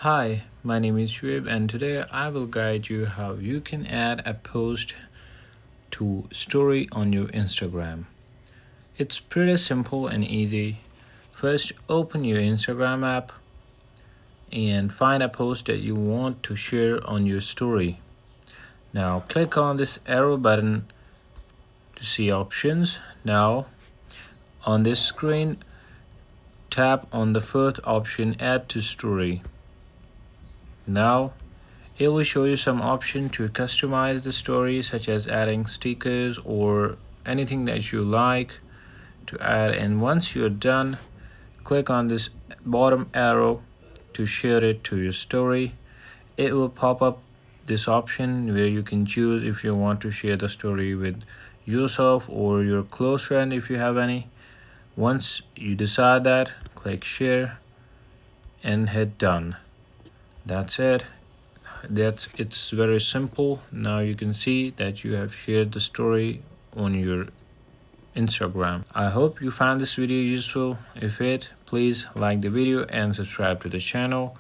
Hi, my name is Shuib, and today I will guide you how you can add a post to story on your Instagram. It's pretty simple and easy. First, open your Instagram app and find a post that you want to share on your story. Now, click on this arrow button to see options. Now, on this screen, tap on the first option, Add to Story. Now, it will show you some option to customize the story, such as adding stickers or anything that you like to add. And once you're done, click on this bottom arrow to share it to your story. It will pop up this option where you can choose if you want to share the story with yourself or your close friend if you have any. Once you decide that, click share and hit done. That's it. It's very simple. Now you can see that you have shared the story on your Instagram. I hope you found this video useful. If it, please like the video and subscribe to the channel.